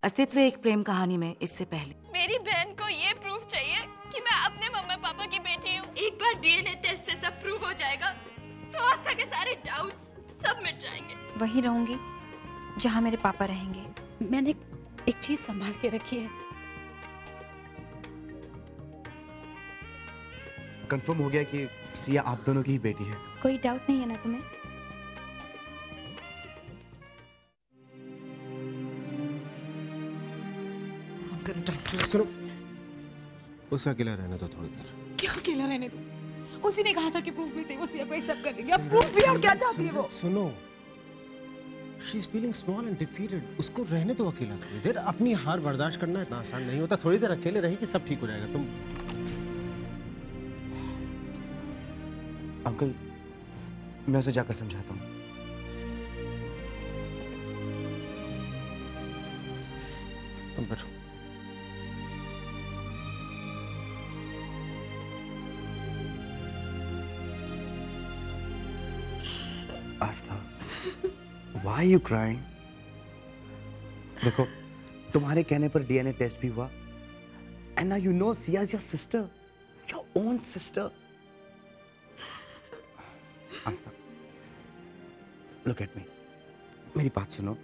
अस्तित्व एक प्रेम कहानी में इससे पहले। मेरी बहन को ये प्रूफ चाहिए कि मैं अपने मम्मा पापा की बेटी हूँ। एक बार डीएनए टेस्ट से सब प्रूव हो जाएगा तो आस्था के सारे डाउट्स सब मिट जाएंगे। वहीं रहूंगी जहाँ मेरे पापा रहेंगे। मैंने एक चीज संभाल के रखी है। कंफर्म हो गया कि सिया आप दोनों की ही बेटी है। कोई डाउट नहीं है ना तुम्हें? सुनो, उसे अकेला रहने दो थोड़ी देर। क्या अकेला रहने दो? उसी ने कहा था कि प्रूफ मिलते ही वो सिया को एक्सेप्ट कर लेगी। अब प्रूफ भी और क्या चाहती है वो? सुनो, she is feeling small and defeated. उसको रहने दो अकेला थोड़ी देर। अपनी हार बर्दाश्त करना इतना आसान नहीं होता। थोड़ी देर अकेले रहेगी, सब ठीक हो जाएगा। तुम अंकल, मैं उसे जाकर समझाता हूँ। तुम बैठो। आस्था, why are you crying? देखो, तुम्हारे कहने पर डीएनए टेस्ट भी हुआ, and now you know Sia is your sister, your own sister. Aastha, look at me. मेरी बात सुनो।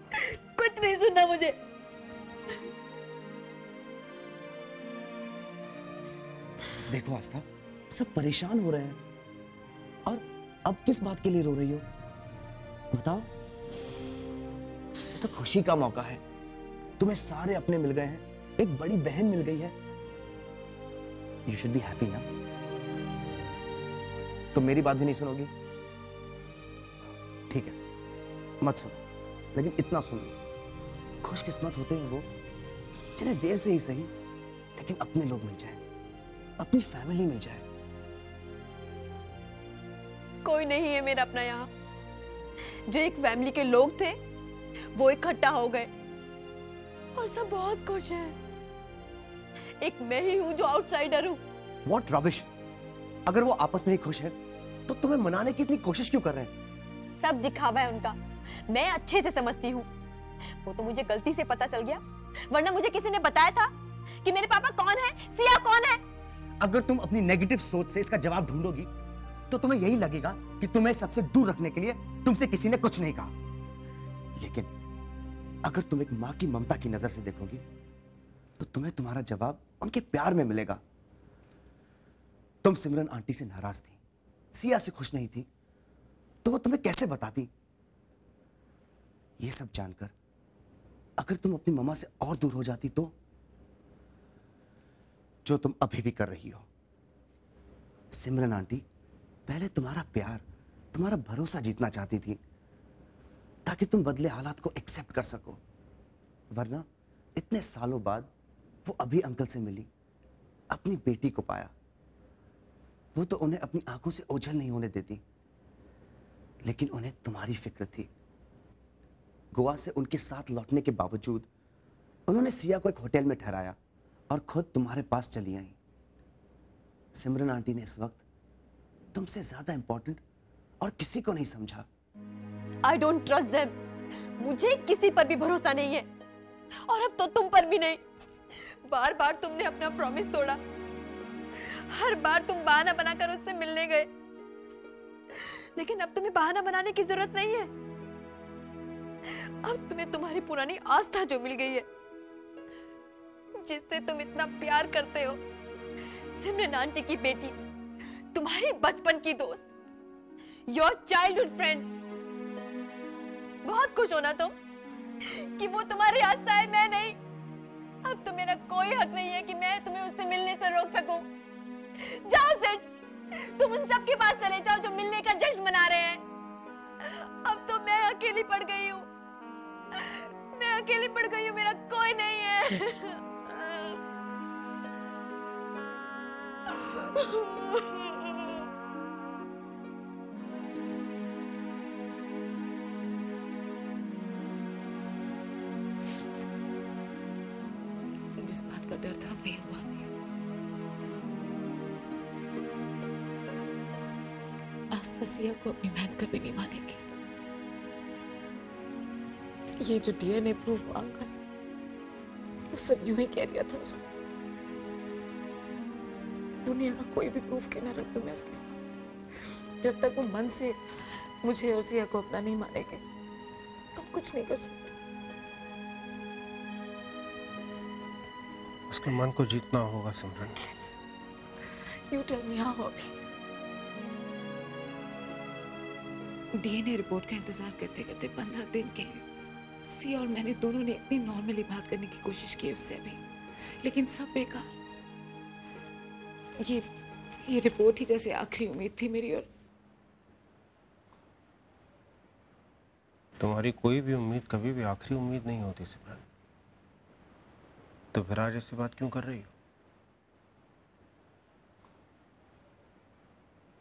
कुछ नहीं सुनना मुझे। देखो आस्था, सब परेशान हो रहे हैं, और अब किस बात के लिए रो रही हो? बताओ। ये तो खुशी का मौका है। तुम्हें सारे अपने मिल गए हैं, एक बड़ी बहन मिल गई है। यू शुड बी हैप्पी ना? तुम मेरी बात भी नहीं सुनोगी? ठीक है, मत सुनो, लेकिन इतना सुन लो, खुशकिस्मत होते हैं वो, चले देर से ही सही, लेकिन अपने लोग मिल जाए, अपनी फैमिली मिल जाए। कोई नहीं है मेरा अपना यहाँ। जो एक फैमिली के लोग थे वो इकट्ठा हो गए और सब बहुत खुश हैं। एक मैं ही हूँ जो आउटसाइडर हूँ। What rubbish! अगर वो आपस में ही खुश है तो तुम्हें मनाने की इतनी कोशिश क्यों कर रहे हैं? सब दिखावा है उनका, मैं अच्छे से समझती हूँ। वो तो मुझे गलती से पता चल गया, वरना मुझे किसी ने बताया था कि मेरे पापा कौन है, सिया कौन है। अगर तुम अपनी नेगेटिव सोच से इसका जवाब ढूंढोगी तो तुम्हें यही लगेगा कि तुम्हें सबसे दूर रखने के लिए तुमसे किसी ने कुछ नहीं कहा। लेकिन अगर तुम एक माँ की ममता की नजर से देखोगी तो तुम्हें तुम्हारा जवाब उनके प्यार में मिलेगा। तुम सिमरन आंटी से नाराज थी, सिया से खुश नहीं थी, तो वो तुम्हें कैसे बताती? ये सब जानकर अगर तुम अपनी मम्मा से और दूर हो जाती तो, जो तुम अभी भी कर रही हो। सिमरन आंटी पहले तुम्हारा प्यार, तुम्हारा भरोसा जीतना चाहती थी ताकि तुम बदले हालात को एक्सेप्ट कर सको, वरना इतने सालों बाद वो अभी अंकल से मिली, अपनी बेटी को पाया, वो तो उन्हें अपनी आंखों से ओझल नहीं होने देती, लेकिन उन्हें तुम्हारी फिक्र थी। गोवा से उनके साथ लौटने के बावजूद उन्होंने सिया को एक होटल में ठहराया और खुद तुम्हारे पास चली आई। सिमरन आंटी ने इस वक्त तुमसे ज्यादा इंपॉर्टेंट और किसी को नहीं समझा। I don't trust them. मुझे किसी पर भी भरोसा नहीं है, और अब तो तुम पर भी नहीं। बार बार तुमने अपना प्रॉमिस तोड़ा, हर बार तुम बहाना बनाकर उससे मिलने गए, लेकिन अब तुम्हें बहाना बनाने की जरूरत नहीं है। अब तुम्हें तुम्हारी पुरानी आस्था जो मिल गई है, जिससे तुम इतना प्यार करते हो, सिमरन आंटी की बेटी, तुम्हारी बचपन की दोस्त, योर चाइल्डहुड फ्रेंड। बहुत खुश होना तुम कि वो तुम्हारी आस्था है, मैं नहीं। अब तो मेरा कोई हक नहीं है कि मैं तुम्हें उससे मिलने से रोक सकूं। जाओ सिड, तुम उन सब के पास चले जाओ जो मिलने का जश्न मना रहे हैं। अब तो मैं अकेली पड़ गई हूँ, मैं अकेली पड़ गई हूँ, मेरा कोई नहीं है। जिस बात का डर था वही हुआ। आस्था सिया को अपनी बहन कभी नहीं मानेगी। ये जो डीएनए प्रूफ मांगा वो सब यूं ही कह दिया था उसने। दुनिया का कोई भी प्रूफ के ना रख दूं मैं उसके साथ। जब तक वो मन से मुझे और जिया को अपना नहीं मानेंगे, हम कुछ नहीं कर सकते। उसके मन को जीतना होगा सिमरन। You tell me how अभी। डीएनए रिपोर्ट का इंतजार करते करते 15 दिन के लिए सिया और मैंने दोनों ने इतनी नॉर्मली बात करने की कोशिश की उससे अभी, लेकिन सब बेकार। ये रिपोर्ट ही जैसे आखिरी उम्मीद थी मेरी। और तुम्हारी कोई भी उम्मीद कभी भी आखिरी उम्मीद नहीं होती सिमरन। तो फिर आज ऐसी बात क्यों कर रही हो?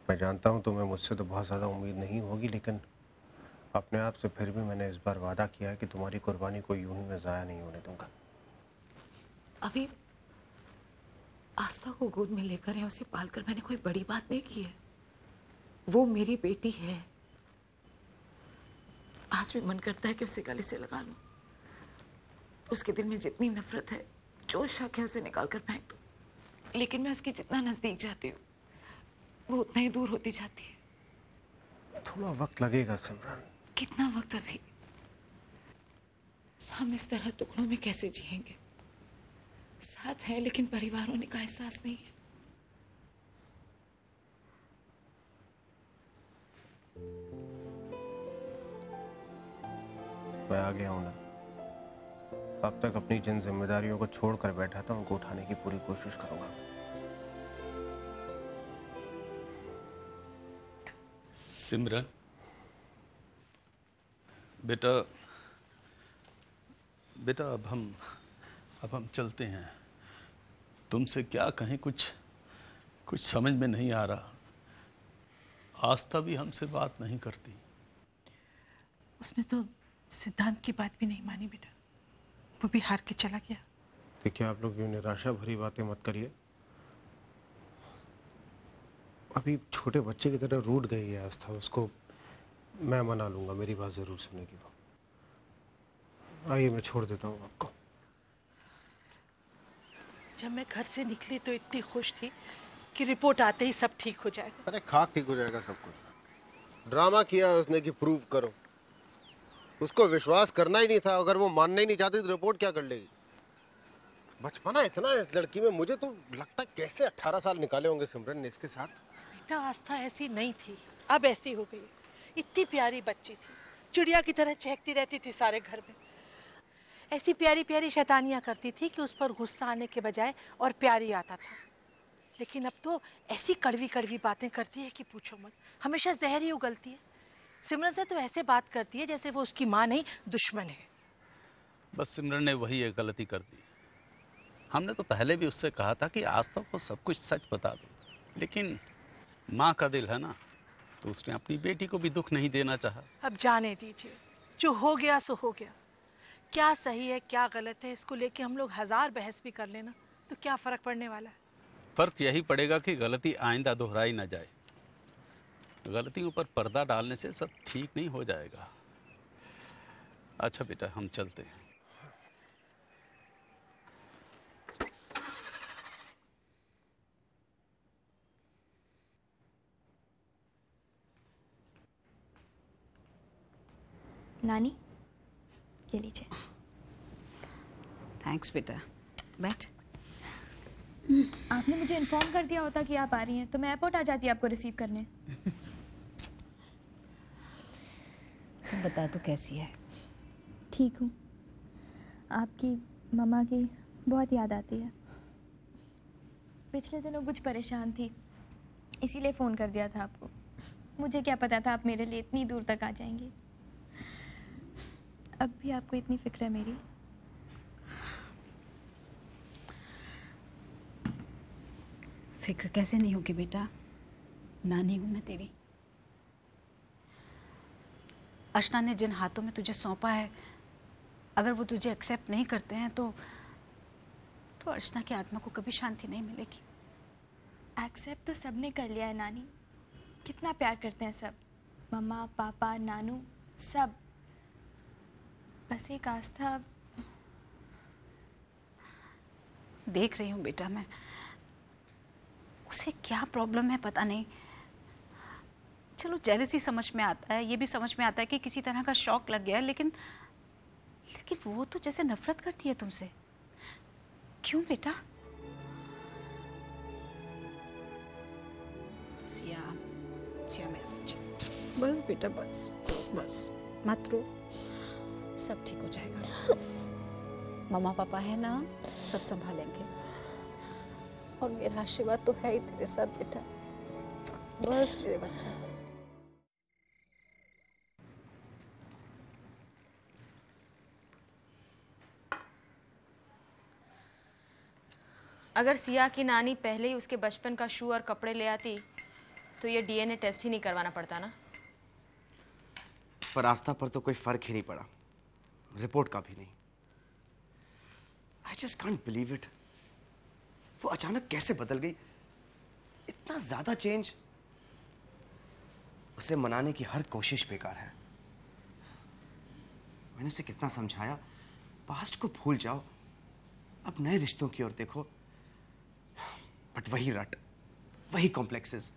मैं जानता हूं तुम्हें मुझसे तो बहुत ज्यादा उम्मीद नहीं होगी, लेकिन अपने आप से फिर भी मैंने इस बार वादा किया है कि तुम्हारी कुर्बानी को यूं ही मैं जाया नहीं होने दूंगा। अभी आस्था को गोद में लेकर या उसे पालकर मैंने कोई बड़ी बात नहीं की है। वो मेरी बेटी है। आज भी मन करता है कि उसे गले से लगा लूं। उसके दिल में जितनी नफरत है, जो शक है, उसे निकाल कर फेंक दूं। लेकिन मैं उसके जितना नजदीक जाती हूँ, वो उतना ही दूर होती जाती है। थोड़ा वक्त लगेगा सिमरन। कितना वक्त अभी? हम इस तरह टुकड़ों में कैसे जिएंगे? साथ है लेकिन परिवार होने का एहसास नहीं है। मैं आ गया हूं ना। अब तक अपनी जिन जिम्मेदारियों को छोड़कर बैठा था उनको उठाने की पूरी कोशिश करूंगा। सिमरन बेटा, बेटा अब हम चलते हैं। तुमसे क्या कहें, कुछ समझ में नहीं आ रहा। आस्था भी हमसे बात नहीं करती। उसने तो सिद्धांत की बात भी नहीं मानी बेटा, वो भी हार के चला गया। देखिए आप लोग यूं निराशा भरी बातें मत करिए। अभी छोटे बच्चे की तरह रूठ गई है आस्था, उसको मैं मना लूंगा, मेरी बात जरूर सुनेगी वो। आइए मैं छोड़ देता हूँ आपको। जब मैं घर से निकली तो इतनी खुश थी कि रिपोर्ट आते ही सब ठीक हो जाएगा। अरे खाक ठीक हो जाएगा सब कुछ। ड्रामा किया उसने कि प्रूव करो। उसको विश्वास करना ही नहीं था। अगर वो मानना ही नहीं चाहती तो रिपोर्ट क्या कर लेगी? बचपना इतना है इस लड़की में, मुझे तो लगता है कैसे 18 साल निकाले होंगे सिमरन ने इसके साथ। बेटा आस्था ऐसी नहीं थी, अब ऐसी हो गई। इतनी प्यारी बच्ची थी, चिड़िया की तरह चहकती रहती थी सारे घर में। ऐसी प्यारी प्यारी शैतानियां करती थी कि उस पर गुस्सा आने के बजाय और प्यार ही आता था। लेकिन अब तो ऐसी कड़वी कड़वी बातें करती है कि पूछो मत, हमेशा जहर ही उगलती है। सिमरन से तो ऐसे बात करती है जैसे वो उसकी माँ नहीं दुश्मन है। बस सिमरन ने वही एक गलती कर दी। हमने तो पहले भी उससे कहा था कि आस्था को सब कुछ सच बता दो, लेकिन माँ का दिल है ना, तो उसने अपनी बेटी को भी दुख नहीं देना चाहा। अब जाने दीजिए, जो हो गया सो हो गया। क्या सही है क्या गलत है इसको लेके हम लोग 1000 बहस भी कर लेना तो क्या फर्क पड़ने वाला है? फर्क यही पड़ेगा कि गलती आइंदा दोहराई ना जाए। गलतियों पर पर्दा डालने से सब ठीक नहीं हो जाएगा। अच्छा बेटा हम चलते हैं। नानी ये लीजिए। थैंक्स बेटा, बैठ। आपने मुझे इन्फॉर्म कर दिया होता कि आप आ रही हैं तो मैं एयरपोर्ट आ जाती आपको रिसीव करने। तुम बता तो कैसी है? ठीक हूँ। आपकी मम्मा की बहुत याद आती है। पिछले दिनों कुछ परेशान थी, इसीलिए फ़ोन कर दिया था आपको। मुझे क्या पता था आप मेरे लिए इतनी दूर तक आ जाएंगी। अब भी आपको इतनी फिक्र है मेरी? फिक्र कैसे नहीं होगी बेटा, नानी हूं मैं तेरी। अर्चना ने जिन हाथों में तुझे सौंपा है, अगर वो तुझे एक्सेप्ट नहीं करते हैं तो अर्चना की आत्मा को कभी शांति नहीं मिलेगी। एक्सेप्ट तो सबने कर लिया है नानी, कितना प्यार करते हैं सब, मम्मा पापा नानू सब। बस एक आस्था। देख रही हूँ बेटा मैं, उसे क्या प्रॉब्लम है पता नहीं। चलो जेलसी समझ में आता है, ये भी समझ में आता है कि किसी तरह का शॉक लग गया है, लेकिन वो तो जैसे नफरत करती है तुमसे। क्यों बेटा? सिया, सिया मेरा बच्चा, बस बेटा बस बस, मत रो, सब ठीक हो जाएगा। मम्मा पापा है ना, सब संभालेंगे। और मेरा आशीर्वाद तो है ही तेरे साथ बेटा, बस मेरे बच्चा बस। अगर सिया की नानी पहले ही उसके बचपन का शू और कपड़े ले आती तो ये डीएनए टेस्ट ही नहीं करवाना पड़ता ना। पर आस्था पर तो कोई फर्क ही नहीं पड़ा, रिपोर्ट का भी नहीं। I just can't believe it. वो अचानक कैसे बदल गई, इतना ज्यादा चेंज। उसे मनाने की हर कोशिश बेकार है। मैंने उसे कितना समझाया, पास्ट को भूल जाओ, अब नए रिश्तों की ओर देखो, बट वही रट, वही कॉम्प्लेक्सेस।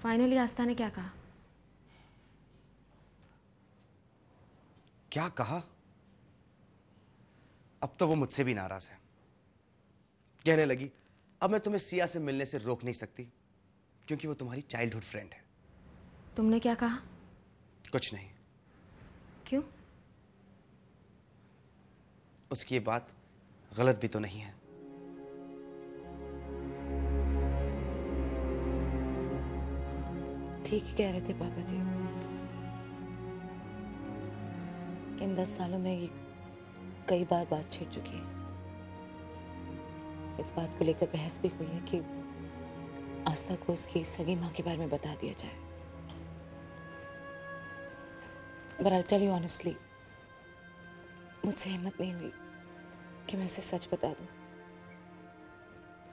फाइनली आस्था ने क्या कहा? क्या कहा? अब तो वो मुझसे भी नाराज है। कहने लगी अब मैं तुम्हें सिया से मिलने से रोक नहीं सकती क्योंकि वो तुम्हारी चाइल्डहुड फ्रेंड है। तुमने क्या कहा? कुछ नहीं। क्यों? उसकी ये बात गलत भी तो नहीं है। ठीक ही कह रहे थे पापा जी। इन 10 सालों में ये कई बार बात छिड़ चुकी है। इस बात को लेकर बहस भी हुई है कि आस्था को उसकी सगी माँ के बारे में बता दिया जाए। But I'll tell you honestly, मुझसे हिम्मत नहीं हुई कि मैं उसे सच बता दूं।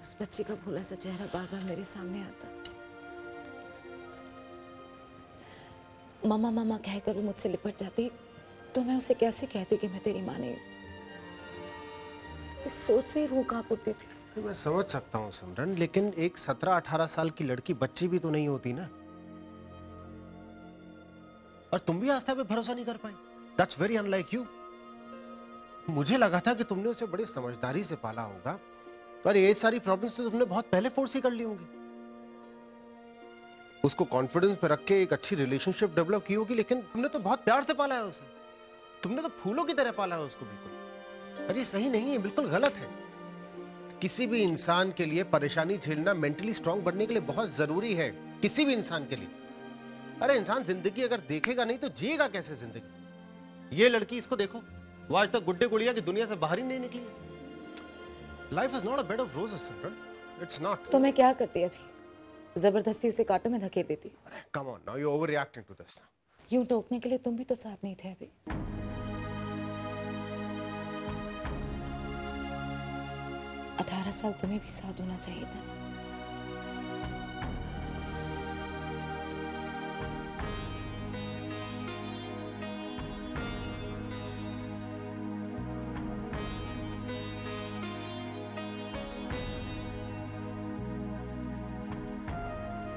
उस बच्चे का भोला सा चेहरा बार बार मेरे सामने आता। मामा मामा कहकर वो मुझसे लिपट जाती तो मैं उसे कैसे कहती कि मैं तेरी माँ नहीं हूं। इस सोच से ही रूह कांप उठती थी। तो मैं समझ सकता हूँ सिमरन, लेकिन एक 17-18 साल की लड़की बच्ची भी तो नहीं होती ना। और तुम भी आस्था पे भरोसा नहीं कर पाई। That's very unlike you. मुझे लगा था कि तुमने उसे बड़ी समझदारी से पाला होगा, पर ये सारी प्रॉब्लम्स तो तुमने बहुत पहले फोर्स ही कर ली होंगी। उसको कॉन्फिडेंस पे रख के एक अच्छी रिलेशनशिप डेवलप की होगी, लेकिन तुमने तो बहुत प्यार से पाला है उसे। तुमने तो फूलों की तरह पाला है उसको बिल्कुल। और ये सही नहीं है, बिल्कुल गलत है। किसी भी इंसान के लिए परेशानी झेलना मेंटली स्ट्रांग बनने के लिए बहुत जरूरी है, किसी भी इंसान के लिए। अरे इंसान जिंदगी अगर देखेगा नहीं तो जिएगा कैसे जिंदगी? ये लड़की, इसको देखो, वो आज तक गुड्डे गुड़िया की दुनिया से बाहर ही नहीं निकली है। Life is not a bed of roses Simran, it's not. तो मैं क्या करती अभी? जबरदस्ती उसे कांटों में धकेल देती। अरे come on now, you overreacting to this. यूं टोकने के लिए तुम भी तो साथ नहीं थे अभी। 18 साल तुम्हें भी साथ होना चाहिए था।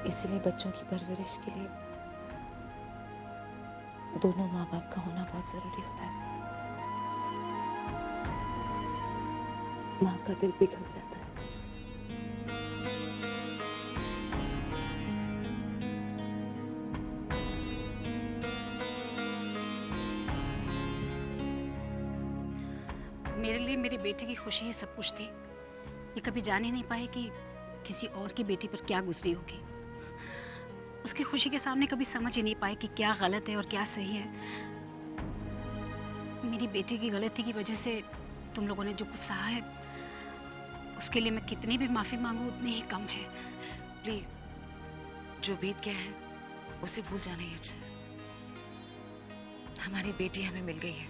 इसलिए बच्चों की परवरिश के लिए दोनों माँ बाप का होना बहुत जरूरी होता है। माँ का दिल पिघल जाता है। मेरे लिए मेरी बेटी की खुशी ही सब कुछ थी। ये कभी जान ही नहीं पाए कि किसी और की बेटी पर क्या गुजरी होगी। उसकी खुशी के सामने कभी समझ ही नहीं पाए कि क्या गलत है और क्या सही है। मेरी बेटी की गलती की वजह से तुम लोगों ने जो कुछ सहा है, उसके लिए मैं कितनी भी माफी मांगू उतनी ही कम है। प्लीज, जो बीत गया है उसे भूल जाना ही अच्छा है। हमारी बेटी हमें मिल गई है,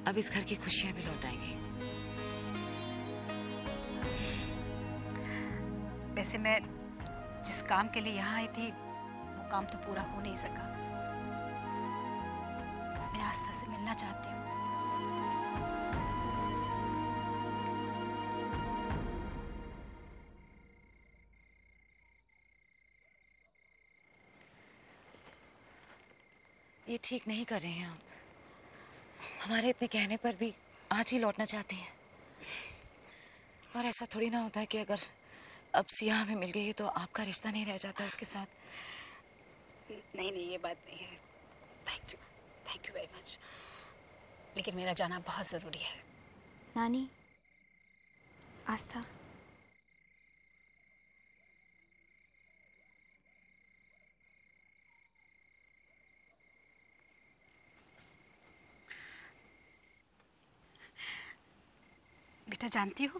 अब इस घर की खुशियां भी लौट आएंगी। वैसे मैं जिस काम के लिए यहाँ आई थी वो काम तो पूरा हो नहीं सका। मैं आस्था से मिलना चाहती हूँ। ये ठीक नहीं कर रहे हैं आप। हमारे इतने कहने पर भी आज ही लौटना चाहते हैं। और ऐसा थोड़ी ना होता है कि अगर अब सिया हमें मिल गई है तो आपका रिश्ता नहीं रह जाता उसके साथ। नहीं नहीं, ये बात नहीं है। थैंक यू वेरी मच, लेकिन मेरा जाना बहुत ज़रूरी है। नानी, आस्था, बेटा जानती हो,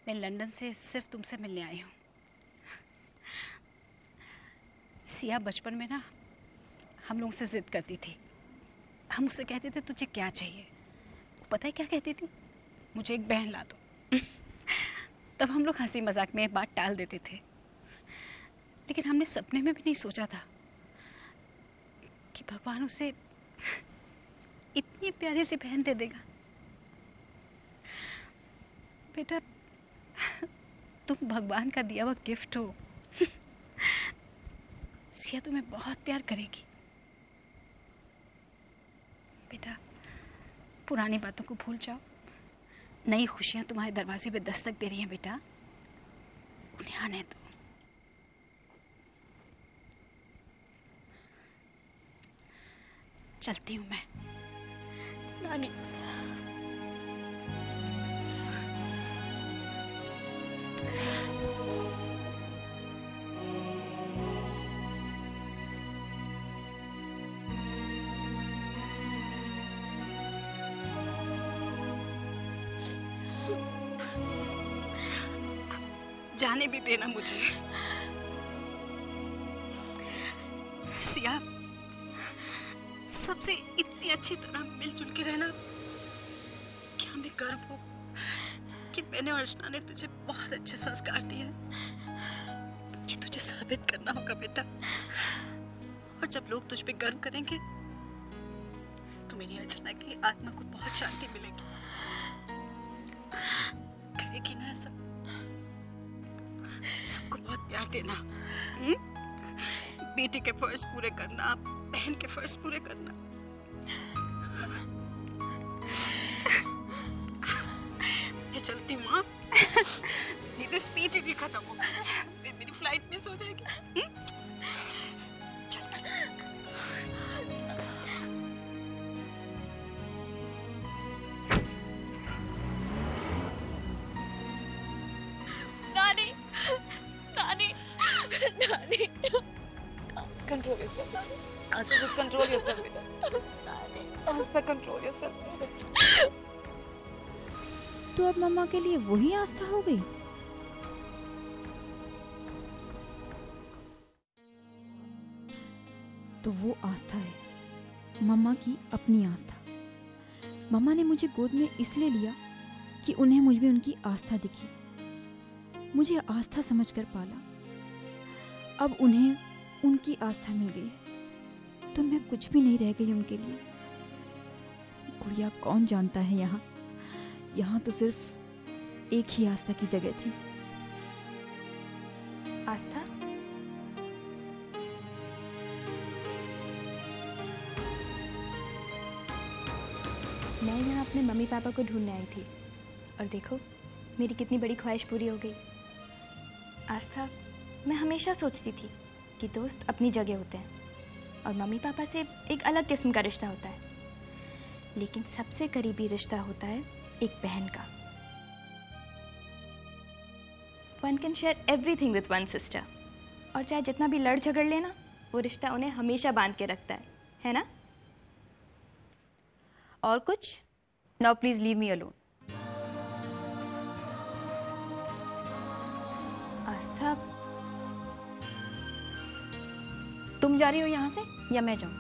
मैं लंदन से सिर्फ तुमसे मिलने आई हूँ। सिया बचपन में ना हम लोगों से जिद करती थी। हम उससे कहते थे तुझे क्या चाहिए, वो पता है क्या कहती थी? मुझे एक बहन ला दो। तब हम लोग हंसी मजाक में बात टाल देते थे, लेकिन हमने सपने में भी नहीं सोचा था कि भगवान उसे इतनी प्यारी सी बहन दे देगा। बेटा, तुम भगवान का दिया हुआ गिफ्ट हो। सिया तुम्हें बहुत प्यार करेगी। बेटा, पुरानी बातों को भूल जाओ। नई खुशियां तुम्हारे दरवाजे पे दस्तक दे रही हैं बेटा, उन्हें आने दो। चलती हूँ मैं। नानी, जाने भी देना मुझे। सिया, सबसे इतनी अच्छी तरह मिलजुल के रहना कि हमें गर्व हो कि मैंने और अर्चना ने तुझे बहुत अच्छे संस्कार दिए हैं। ये तुझे साबित करना होगा बेटा, और जब लोग तुझ पे गर्व करेंगे तो मेरी अर्चना की आत्मा को बहुत शांति मिलेगी। करेगी ना ऐसा? सबको बहुत प्यार देना, बेटे के फर्ज पूरे करना, बहन के फर्ज पूरे करना। मैं चलती हूँ माँ, नहीं तो स्पीच भी खत्म हो गई, मेरी फ्लाइट मिस हो जाएगी। Control yourself, बेटा। Asta, just control yourself, बेटा। Asta, control yourself, बेटा। तो अब मम्मा के लिए वही आस्था हो गई। तो वो आस्था है, मम्मा की अपनी आस्था। मम्मा ने मुझे गोद में इसलिए लिया कि उन्हें मुझ में उनकी आस्था दिखी, मुझे आस्था समझकर पाला। अब उन्हें उनकी आस्था मिल गई है तो मैं कुछ भी नहीं रह गई उनके लिए। गुड़िया, कौन जानता है यहाँ तो सिर्फ एक ही आस्था की जगह थी। आस्था, मैं यहाँ अपने मम्मी पापा को ढूंढने आई थी और देखो मेरी कितनी बड़ी ख्वाहिश पूरी हो गई। आस्था, मैं हमेशा सोचती थी कि दोस्त अपनी जगह होते हैं और मम्मी पापा से एक अलग किस्म का रिश्ता होता है, लेकिन सबसे करीबी रिश्ता होता है एक बहन का। One can share everything with one sister, और चाहे जितना भी लड़ झगड़ लेना, वो रिश्ता उन्हें हमेशा बांध के रखता है ना? और कुछ? Now please leave me alone. आस्था, तुम जा रही हो यहाँ से या मैं जाऊं?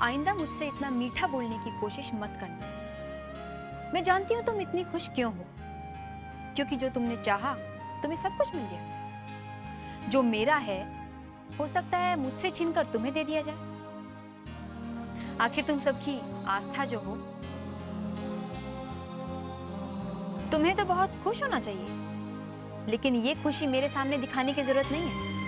आइंदा मुझसे इतना मीठा बोलने की कोशिश मत करना। मैं जानती हूँ तुम इतनी खुश क्यों हो, क्योंकि जो तुमने चाहा तुम्हें सब कुछ मिल गया। जो मेरा है हो सकता है मुझसे छीनकर तुम्हें दे दिया जाए। आखिर तुम सबकी आस्था जो हो तुम्हें तो बहुत खुश होना चाहिए, लेकिन ये खुशी मेरे सामने दिखाने की जरूरत नहीं है।